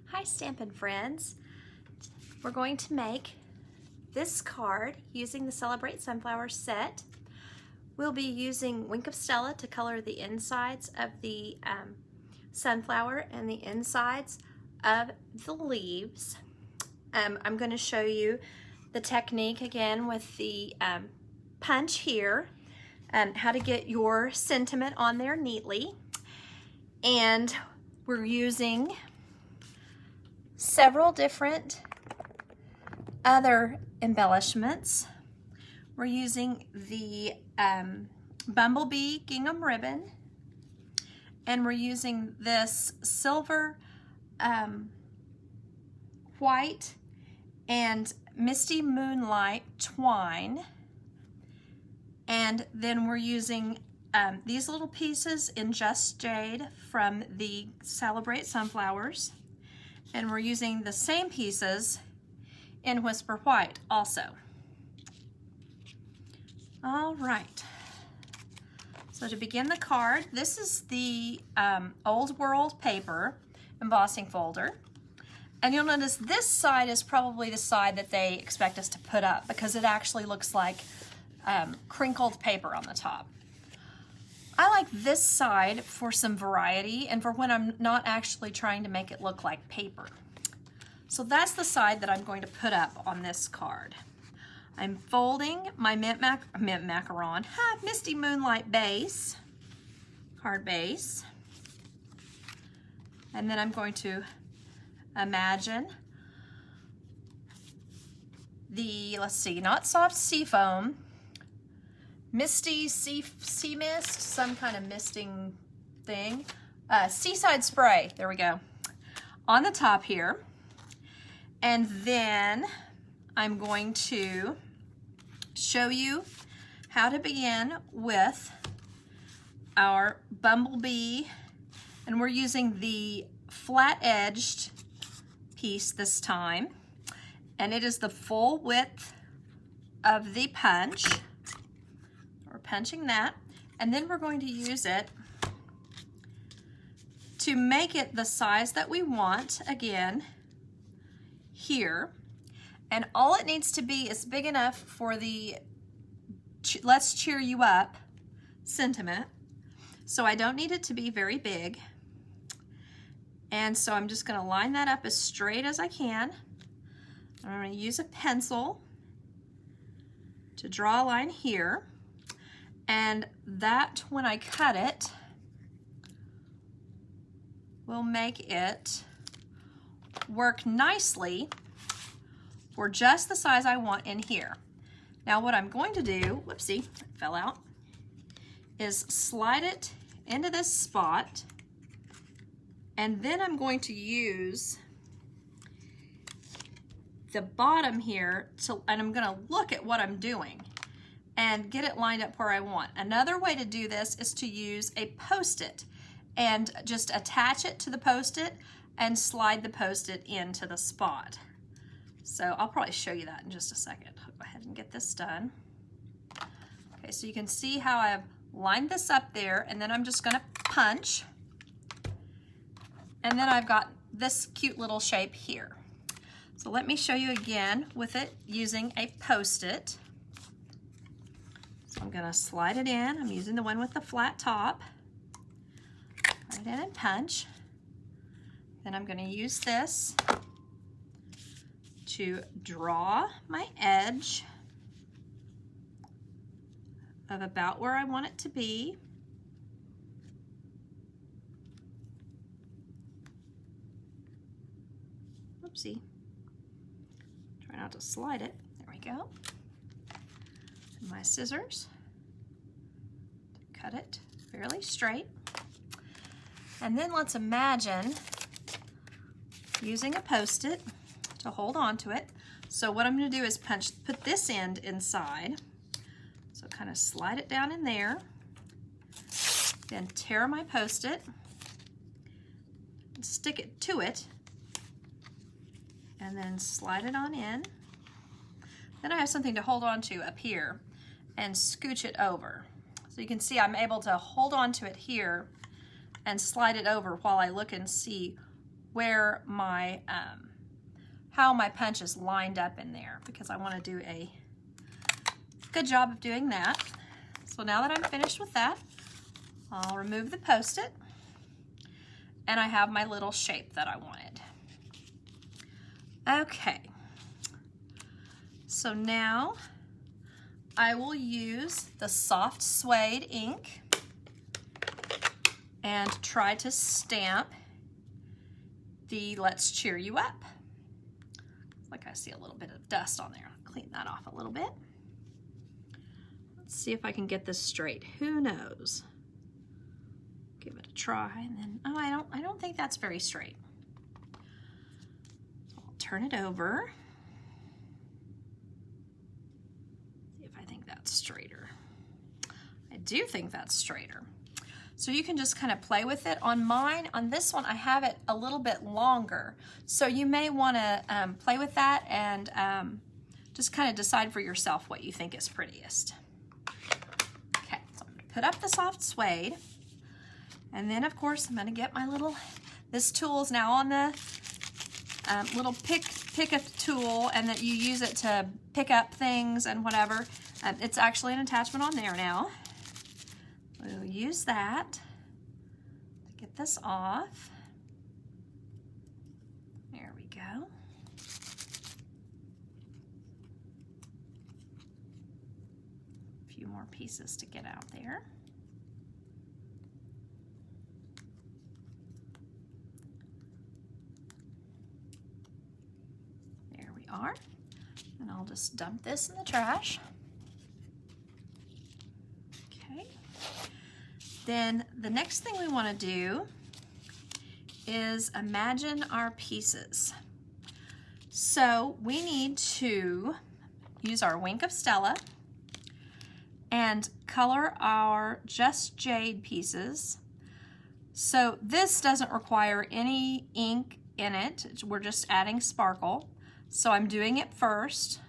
Hi Stampin' friends. We're going to make this card using the Celebrate Sunflower set. We'll be using Wink of Stella to color the insides of the sunflower and the insides of the leaves. I'm going to show you the technique again with the punch here and how to get your sentiment on there neatly. And we're using several different other embellishments. We're using the bumblebee gingham ribbon, and we're using this silver, white, and misty moonlight twine, and then we're using these little pieces in Just Jade from the Celebrate Sunflowers, and we're using the same pieces in Whisper White also. All right, so to begin the card, this is the Old World paper embossing folder, and you'll notice this side is probably the side that they expect us to put up because it actually looks like crinkled paper on the top. I like this side for some variety and for when I'm not actually trying to make it look like paper. So that's the side that I'm going to put up on this card. I'm folding my Misty Moonlight base, card base, and then I'm going to imagine the, let's see, not soft sea foam, misty sea mist, some kind of misting thing. Seaside spray, there we go, on the top here. And then I'm going to show you how to begin with our bumblebee, and we're using the flat-edged piece this time, and it is the full width of the punch. We're punching that, and then we're going to use it to make it the size that we want again here, and all it needs to be is big enough for the let's cheer you up sentiment. So I don't need it to be very big, and so I'm just going to line that up as straight as I can. I'm going to use a pencil to draw a line here, and that, when I cut it, will make it work nicely for just the size I want in here. Now what I'm going to do, whoopsie, it fell out, is slide it into this spot, and then I'm going to use the bottom here and I'm going to look at what I'm doing and get it lined up where I want. Another way to do this is to use a Post-it and just attach it to the Post-it and slide the Post-it into the spot. So I'll probably show you that in just a second. I'll go ahead and get this done. Okay, so you can see how I've lined this up there, and then I'm just going to punch, and then I've got this cute little shape here. So let me show you again with it using a Post-it. So I'm going to slide it in. I'm using the one with the flat top. Right in and punch. Then I'm going to use this to draw my edge of about where I want it to be. Oopsie. Try not to slide it. There we go. And my scissors to cut it fairly straight. And then let's imagine using a Post-it to hold on to it. So what I'm going to do is put this end inside. So kind of slide it down in there. Then tear my Post-it, stick it to it, and then slide it on in. Then I have something to hold on to up here and scooch it over. So you can see I'm able to hold on to it here and slide it over while I look and see where my, how my punch is lined up in there, because I want to do a good job of doing that. So now that I'm finished with that, I'll remove the Post-it, and I have my little shape that I wanted. Okay, so now I will use the soft suede ink and try to stamp the Let's Cheer You Up. Like I see a little bit of dust on there. I'll clean that off a little bit. Let's see if I can get this straight. Who knows? Give it a try, and then, oh, I don't think that's very straight. So I'll turn it over. See if I think that's straighter. I do think that's straighter. So you can just kind of play with it. On mine, on this one, I have it a little bit longer. So you may want to play with that and just kind of decide for yourself what you think is prettiest. Okay, so I'm going to put up the soft suede. And then, of course, I'm going to get my little, this tool is now on the little pick a tool, and that you use it to pick up things and whatever. It's actually an attachment on there now. We'll use that to get this off. There we go. A few more pieces to get out there. There we are. And I'll just dump this in the trash. Okay. Then the next thing we want to do is imagine our pieces. So we need to use our Wink of Stella and color our Just Jade pieces. So this doesn't require any ink in it. We're just adding sparkle. So I'm doing it first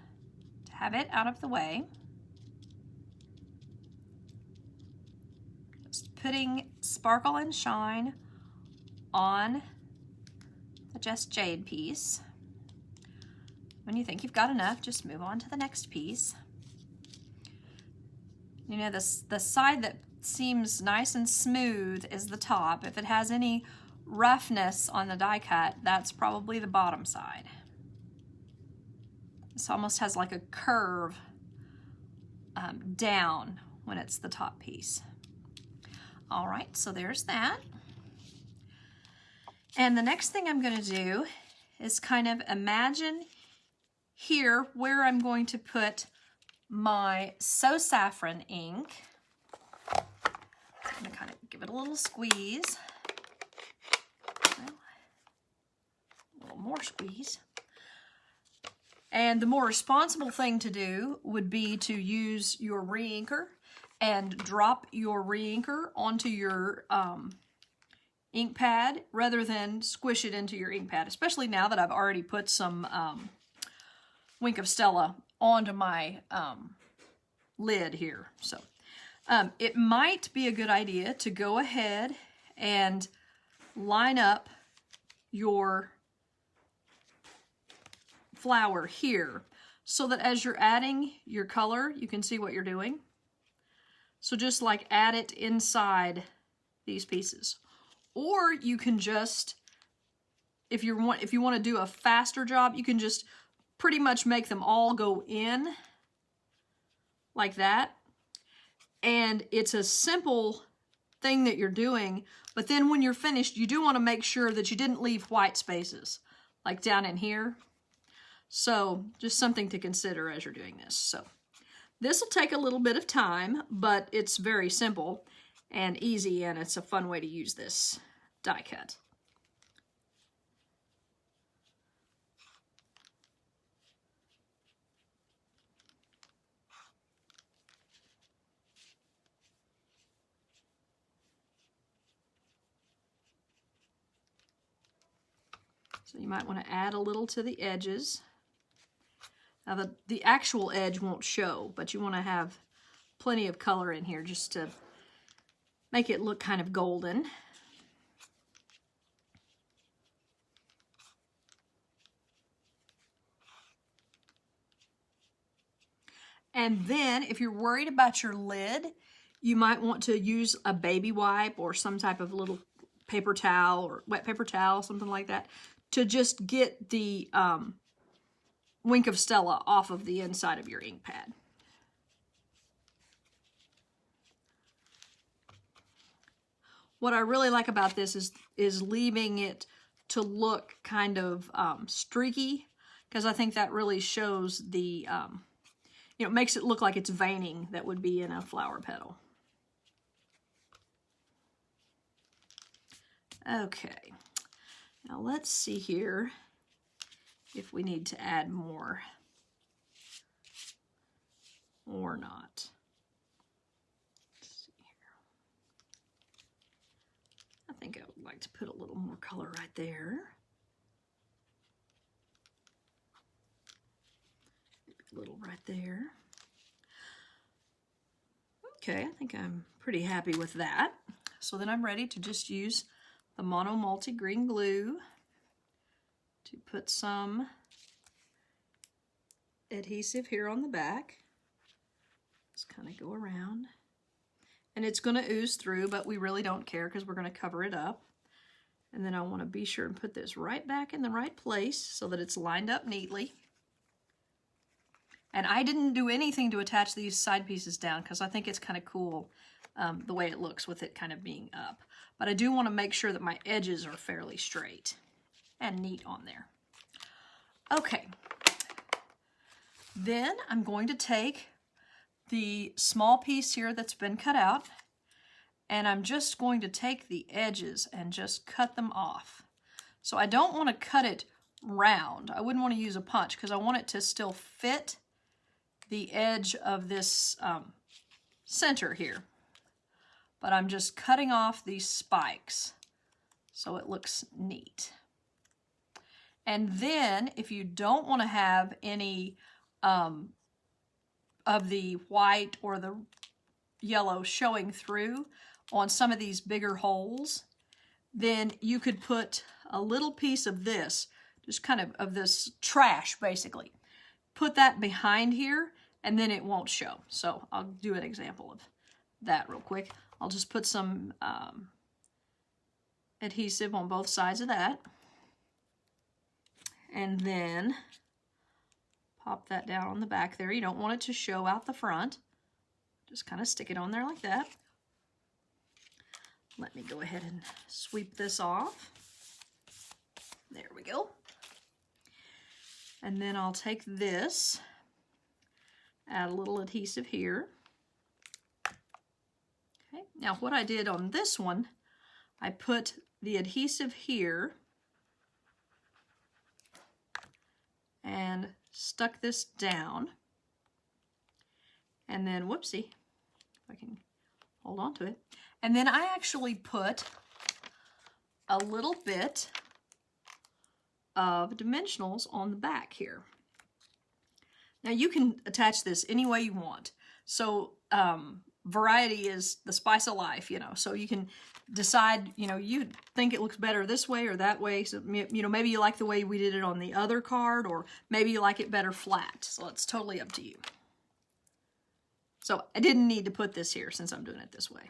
to have it out of the way. Just putting sparkle and shine on the Just Jade piece. When you think you've got enough, just move on to the next piece. You know, the side that seems nice and smooth is the top. If it has any roughness on the die cut, that's probably the bottom side. This almost has like a curve down when it's the top piece. All right, so there's that. And the next thing I'm going to do is kind of imagine here where I'm going to put my So Saffron ink. I'm going to kind of give it a little squeeze. A little more squeeze. And the more responsible thing to do would be to use your re-inker and drop your re-inker onto your ink pad rather than squish it into your ink pad, especially now that I've already put some Wink of Stella onto my lid here. So it might be a good idea to go ahead and line up your flower here so that as you're adding your color, you can see what you're doing. So just like add it inside these pieces. Or you can just, if you want to do a faster job, you can just pretty much make them all go in like that. And it's a simple thing that you're doing, but then when you're finished, you do want to make sure that you didn't leave white spaces, like down in here. So just something to consider as you're doing this. So this will take a little bit of time, but it's very simple and easy, and it's a fun way to use this die cut. So you might want to add a little to the edges. Now the actual edge won't show, but you want to have plenty of color in here just to make it look kind of golden. And then if you're worried about your lid, you might want to use a baby wipe or some type of little paper towel or wet paper towel, something like that, to just get the Wink of Stella off of the inside of your ink pad. What I really like about this is leaving it to look kind of streaky, because I think that really shows the, you know, makes it look like it's veining that would be in a flower petal. Okay, now let's see here if we need to add more or not. Let's see here. I think I would like to put a little more color right there. Maybe a little right there. Okay, I think I'm pretty happy with that. So then I'm ready to just use the Mono Multi Green Glue to put some adhesive here on the back. Just kind of go around. And it's going to ooze through, but we really don't care because we're going to cover it up. And then I want to be sure and put this right back in the right place so that it's lined up neatly. And I didn't do anything to attach these side pieces down because I think it's kind of cool the way it looks with it kind of being up. But I do want to make sure that my edges are fairly straight and neat on there. Okay. Then I'm going to take the small piece here that's been cut out, and I'm just going to take the edges and just cut them off. So I don't want to cut it round. I wouldn't want to use a punch because I want it to still fit the edge of this center here. But I'm just cutting off these spikes so it looks neat. And then if you don't want to have any of the white or the yellow showing through on some of these bigger holes, then you could put a little piece of this, just kind of this trash basically. Put that behind here and then it won't show. So I'll do an example of that real quick. I'll just put some adhesive on both sides of that. And then pop that down on the back there. You don't want it to show out the front. Just kind of stick it on there like that. Let me go ahead and sweep this off. There we go. And then I'll take this, add a little adhesive here. Okay, now what I did on this one, I put the adhesive here and stuck this down. And then, whoopsie, if I can hold on to it. And then I actually put a little bit of dimensionals on the back here. Now you can attach this any way you want. So variety is the spice of life, you know. So you can decide, you know, you think it looks better this way or that way. So, you know, maybe you like the way we did it on the other card, or maybe you like it better flat. So it's totally up to you. So I didn't need to put this here since I'm doing it this way.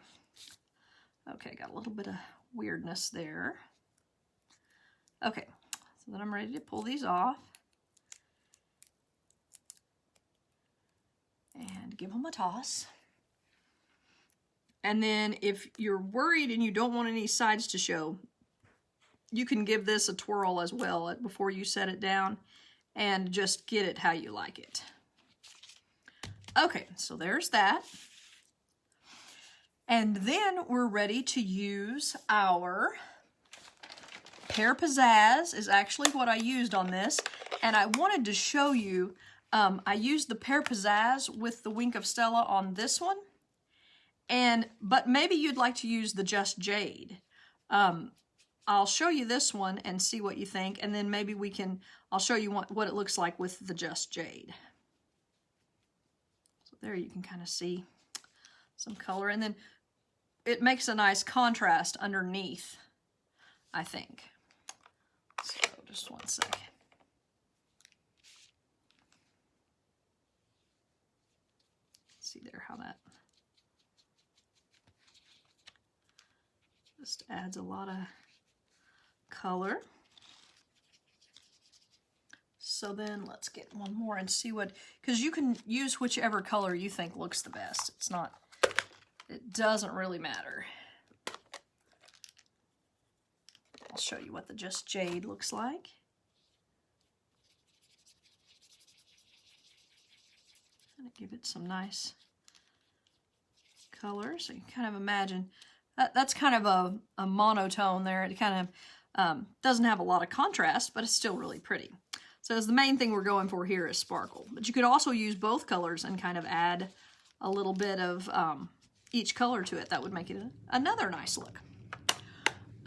Okay, got a little bit of weirdness there. Okay, so then I'm ready to pull these off. And give them a toss. And then if you're worried and you don't want any sides to show, you can give this a twirl as well before you set it down and just get it how you like it. Okay, so there's that. And then we're ready to use our Pear Pizzazz is actually what I used on this. And I wanted to show you, I used the Pear Pizzazz with the Wink of Stella on this one. But maybe you'd like to use the Just Jade. I'll show you this one and see what you think. And then maybe I'll show you what it looks like with the Just Jade. So there you can kind of see some color. And then it makes a nice contrast underneath, I think. So just one second. See there how that just adds a lot of color. So then let's get one more and see what, because you can use whichever color you think looks the best. It's not, it doesn't really matter. I'll show you what the Just Jade looks like. I'm gonna give it some nice color, so you can kind of imagine that's kind of a monotone there. It kind of doesn't have a lot of contrast, but it's still really pretty. So the main thing we're going for here is sparkle, but you could also use both colors and kind of add a little bit of each color to it. That would make it another nice look.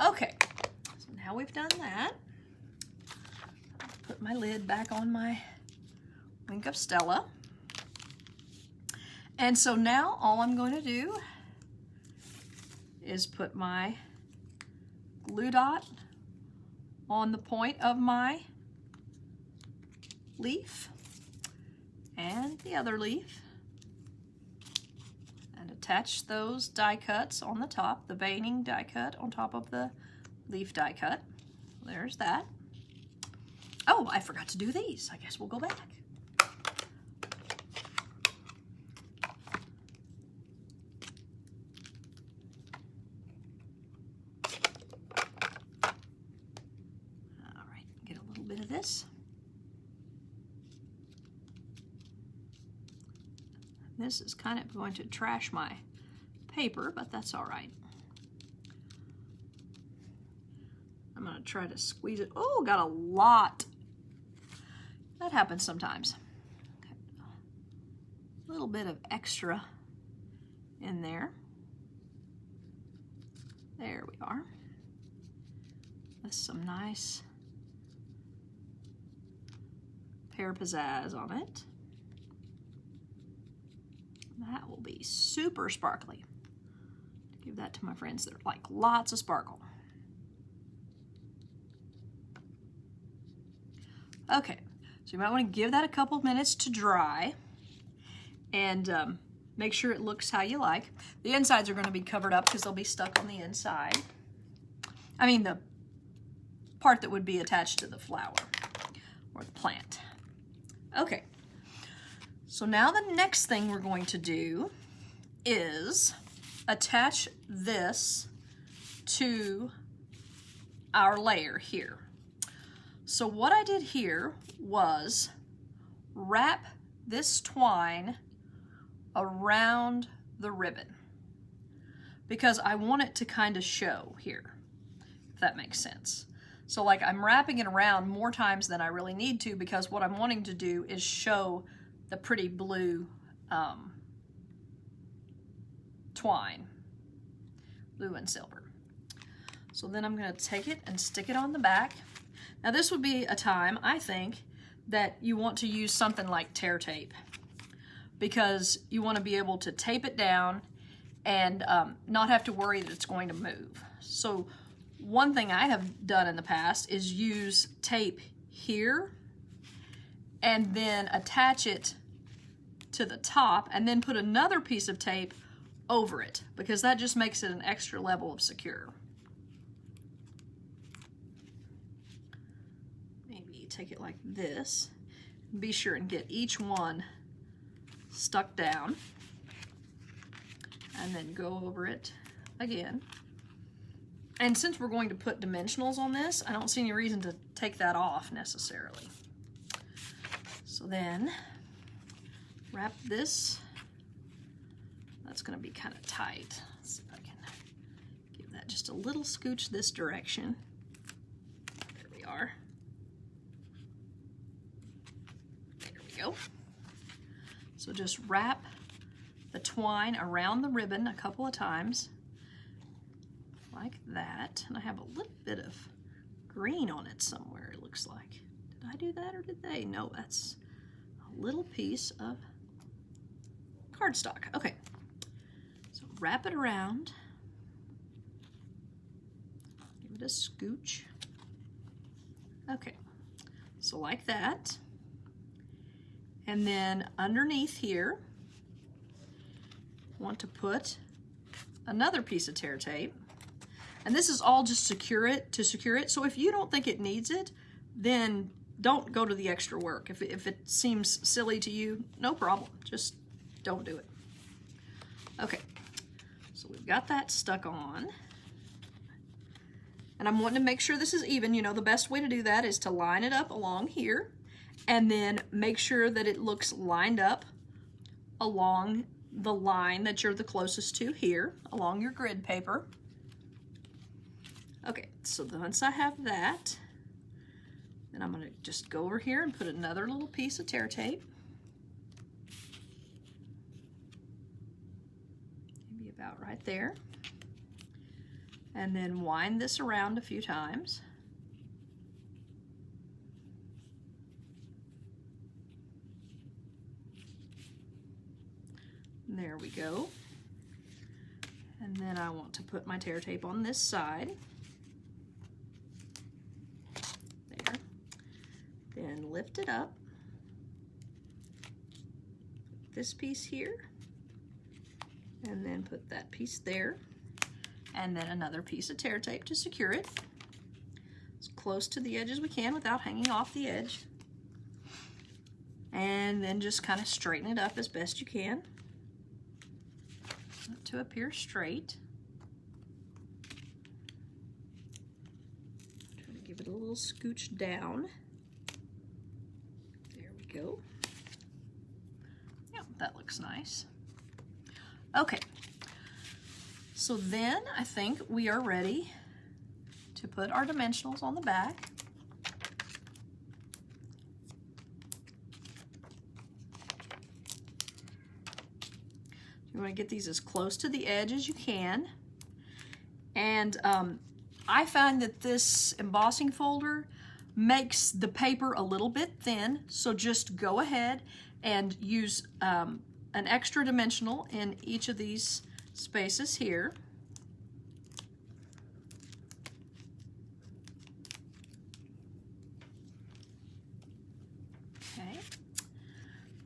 Okay, so now we've done that. Put my lid back on my Wink of Stella. And so now all I'm going to do is put my glue dot on the point of my leaf and the other leaf and attach those die cuts on the top, the veining die cut on top of the leaf die cut. There's that. Oh, I forgot to do these. I guess we'll go back. Bit of this. This is kind of going to trash my paper, but that's all right. I'm going to try to squeeze it. Oh, got a lot. That happens sometimes. Okay. A little bit of extra in there. There we are. With some nice pear pizzazz on it. That will be super sparkly. Give that to my friends that like lots of sparkle. Okay, so you might want to give that a couple of minutes to dry and make sure it looks how you like. The insides are going to be covered up because they'll be stuck on the inside. I mean the part that would be attached to the flower or the plant. Okay, so now the next thing we're going to do is attach this to our layer here. So what I did here was wrap this twine around the ribbon because I want it to kind of show here, if that makes sense. So like I'm wrapping it around more times than I really need to because what I'm wanting to do is show the pretty blue twine, blue and silver. So then I'm going to take it and stick it on the back. Now this would be a time, I think, that you want to use something like tear tape because you want to be able to tape it down and not have to worry that it's going to move. So one thing I have done in the past is use tape here and then attach it to the top and then put another piece of tape over it because that just makes it an extra level of secure. Maybe take it like this. Be sure and get each one stuck down and then go over it again. And since we're going to put dimensionals on this, I don't see any reason to take that off necessarily. So then wrap this. That's going to be kind of tight. Let's see if I can give that just a little scooch this direction. There we are. There we go. So just wrap the twine around the ribbon a couple of times. Like that, and I have a little bit of green on it somewhere, it looks like. Did I do that or did they? No, that's a little piece of cardstock. Okay, so wrap it around, give it a scooch. Okay, so like that, and then underneath here, want to put another piece of tear tape. And this is all just to secure it. So if you don't think it needs it, then don't go to the extra work. If it seems silly to you, no problem. Just don't do it. Okay, so we've got that stuck on. And I'm wanting to make sure this is even. You know, the best way to do that is to line it up along here and then make sure that it looks lined up along the line that you're the closest to here, along your grid paper. Okay, so once I have that, then I'm going to just go over here and put another little piece of tear tape. Maybe about right there. And then wind this around a few times. There we go. And then I want to put my tear tape on this side. There. Then lift it up. Put this piece here. And then put that piece there. And then another piece of tear tape to secure it. As close to the edge as we can without hanging off the edge. And then just kind of straighten it up as best you can to appear straight. Try to give it a little scooch down. There we go. Yep, that looks nice. Okay, so then I think we are ready to put our dimensionals on the back. You want to get these as close to the edge as you can. And I find that this embossing folder makes the paper a little bit thin, so just go ahead and use an extra dimensional in each of these spaces here. Okay.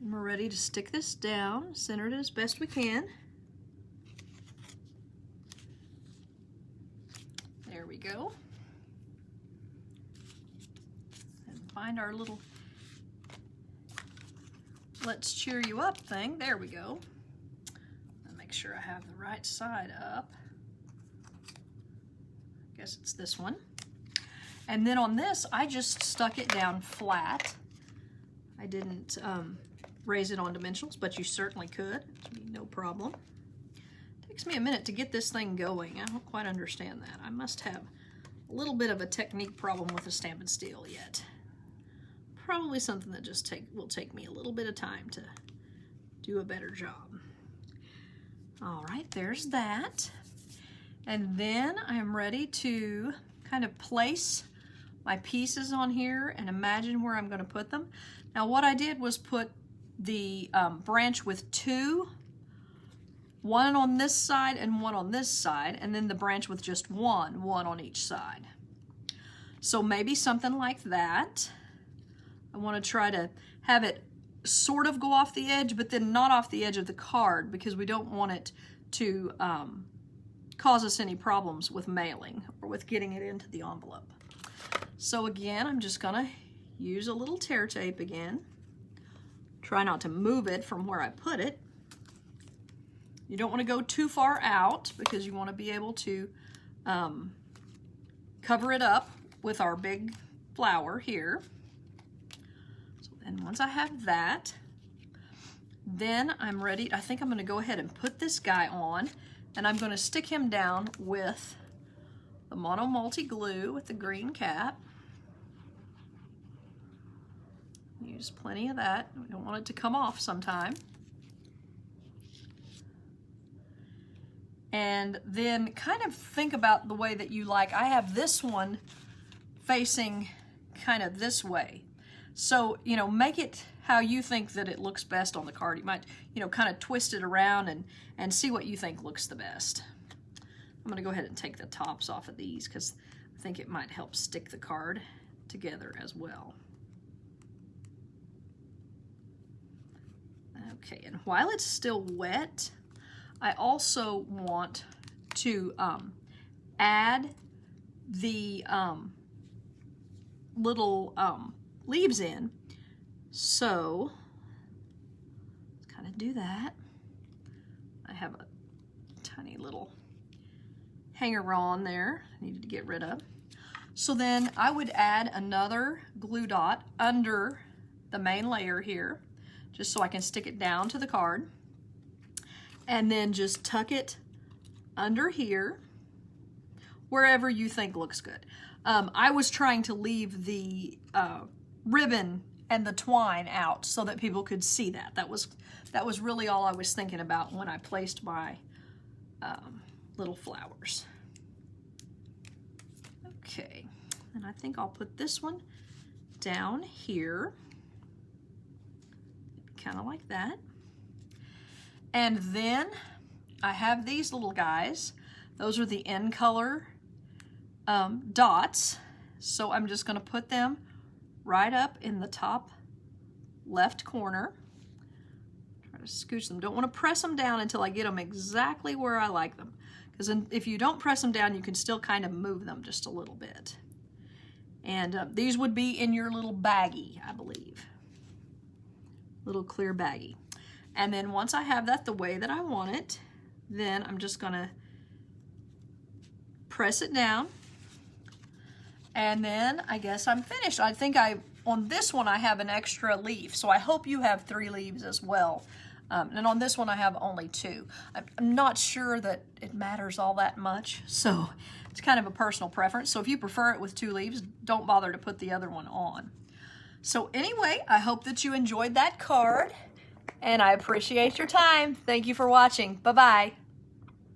And we're ready to stick this down, center it as best we can. There we go. And find our little let's cheer you up thing. There we go. And make sure I have the right side up. I guess it's this one. And then on this, I just stuck it down flat. I didn't raise it on dimensionals, but you certainly could. No problem. Takes me a minute to get this thing going. I don't quite understand that. I must have a little bit of a technique problem with the Stampin' Steel yet. Probably something that just will take me a little bit of time to do a better job. All right, there's that. And then I'm ready to kind of place my pieces on here and imagine where I'm going to put them. Now what I did was put the branch with two, one on this side and one on this side, and then the branch with just one on each side. So maybe something like that. I want to try to have it sort of go off the edge, but then not off the edge of the card, because we don't want it to cause us any problems with mailing or with getting it into the envelope. So again, I'm just going to use a little tear tape again. Try not to move it from where I put it. You don't want to go too far out because you want to be able to cover it up with our big flower here. So then once I have that, then I'm ready. I think I'm going to go ahead and put this guy on, and I'm going to stick him down with the Mono Multi glue with the green cap. Use plenty of that. We don't want it to come off sometime. And then kind of think about the way that you like. I have this one facing kind of this way. So, you know, make it how you think that it looks best on the card. You might, you know, kind of twist it around and see what you think looks the best. I'm going to go ahead and take the tops off of these because I think it might help stick the card together as well. Okay, and while it's still wet, I also want to add the little leaves in. So let's kind of do that. I have a tiny little hanger on there I needed to get rid of. So then I would add another glue dot under the main layer here, just so I can stick it down to the card. And then just tuck it under here, wherever you think looks good. I was trying to leave the ribbon and the twine out so that people could see that. That was really all I was thinking about when I placed my little flowers. Okay, and I think I'll put this one down here, kind of like that. And then I have these little guys. Those are the in color dots. So I'm just gonna put them right up in the top left corner. Try to scooch them. Don't want to press them down until I get them exactly where I like them. Because if you don't press them down, you can still kind of move them just a little bit. And these would be in your little baggie, I believe. Little clear baggie. And then once I have that the way that I want it, then I'm just gonna press it down. And then I guess I'm finished. I think on this one I have an extra leaf, so I hope you have 3 leaves as well. And on this one I have only 2. I'm not sure that it matters all that much, so it's kind of a personal preference. So if you prefer it with 2 leaves, don't bother to put the other one on. So anyway, I hope that you enjoyed that card, and I appreciate your time. Thank you for watching. Bye-bye.